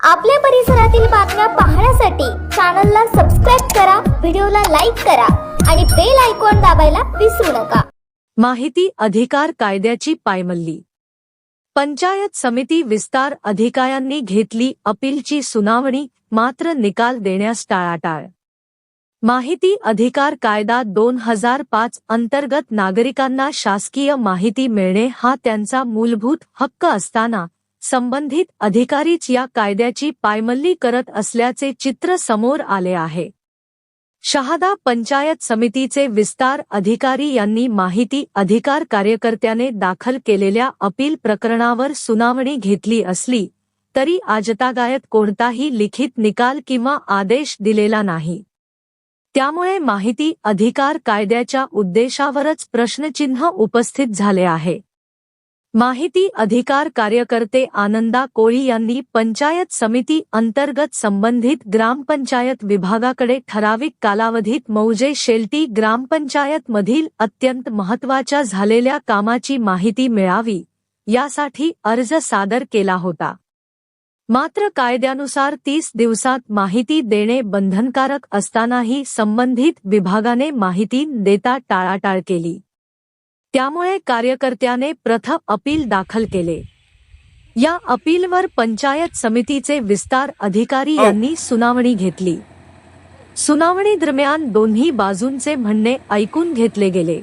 आपल्या परिसरातील बातम्या पाहण्यासाठी चॅनलला सबस्क्राइब करा, व्हिडिओला लाईक करा आणि बेल आयकॉन दाबायला विसरू नका। माहिती अधिकार कायद्याची पायमल्ली। पंचायत समिती विस्तार अधिकाऱ्यांनी घेतली अपीलची सुनावणी, मात्र निकाल देण्यास टाळाटाळ। माहिती अधिकार कायदा 2005 अंतर्गत नागरिकांना शासकीय माहिती मिळणे हा त्यांचा मूलभूत हक्क असताना संबंधित अधिकारीच या कायद्याची पायमल्ली करत असल्याचे चित्र समोर आले आहे। शहादा पंचायत समितीचे विस्तार अधिकारी यांनी माहिती अधिकार कार्यकर्त्याने दाखल केलेल्या अपील प्रकरणावर सुनावणी घेतली असली तरी आजतागायत कोणताही लिखित निकाल किंवा आदेश दिलेला नाही। त्यामुळे माहिती अधिकार कायद्याच्या उद्देशावरच प्रश्नचिन्ह उपस्थित झाले आहे। माहिती अधिकार कार्यकर्ते आनंदा कोळी यांनी पंचायत समिती अंतर्गत संबंधित ग्रामपंचायत विभागाकडे ठराविक कालावधीत मौजे शेलटी ग्रामपंचायत मधील अत्यंत महत्त्वाच्या झालेल्या कामाची माहिती मिळावी यासाठी अर्ज सादर केला होता। मात्र कायद्यानुसार 30 दिवसात माहिती देणे बंधनकारक असतानाही संबंधित विभागाने माहिती देता टाळाटाळ केली। त्यामुळे कार्यकर्त्याने प्रथम अपील दाखल केले। या अपीलवर पंचायत समितीचे विस्तार अधिकारी यांनी सुनावणी घेतली। सुनावणी दरम्यान दोन्ही बाजूंचे म्हणणे ऐकून घेतले गेले।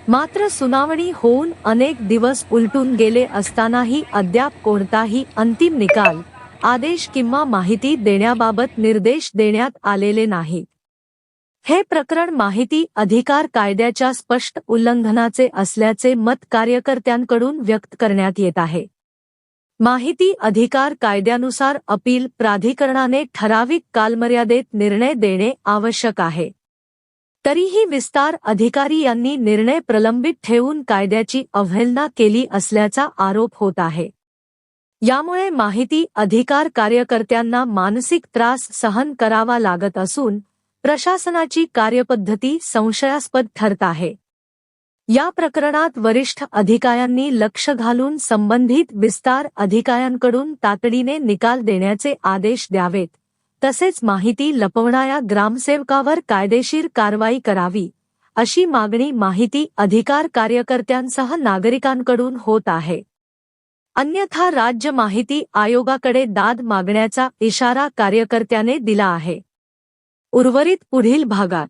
मात्र सुनावणी होऊन अनेक दिवस उलटून गेले असतानाही अद्याप कोणताही अंतिम निकाल, आदेश किंवा माहिती देण्याबाबत निर्देश देण्यात आलेले नाहीत। हे प्रकरण माहिती अधिकार कायद्याच्या स्पष्ट उल्लंघनाचे असल्याचे मत कार्यकर्त्यांकडून व्यक्त करण्यात येत आहे। माहिती अधिकार कायद्यानुसार अपील प्राधिकरणाने ठराविक कालमर्यादेत निर्णय देणे आवश्यक आहे। तरीही विस्तार अधिकारी यांनी निर्णय प्रलंबित ठेवून कायद्याची अवहेलना केली असल्याचा आरोप होत आहे। यामुळे माहिती अधिकार कार्यकर्त्यांना मानसिक त्रास सहन करावा लागत असून प्रशासनाची कार्यपद्धती संशयास्पद ठरत आहे। या प्रकरणात वरिष्ठ अधिकाऱ्यांनी लक्ष घालून संबंधित विस्तार अधिकाऱ्यांकडून तातडीने निकाल देण्याचे आदेश द्यावेत, तसेच माहिती लपवणाऱ्या ग्रामसेवकावर कायदेशीर कारवाई करावी, अशी मागणी माहिती अधिकार कार्यकर्त्यांसह नागरिकांकडून होत आहे। अन्यथा राज्य माहिती आयोगाकडे दाद मागण्याचा इशारा कार्यकर्त्याने दिला आहे। उर्वरित पुढील भागात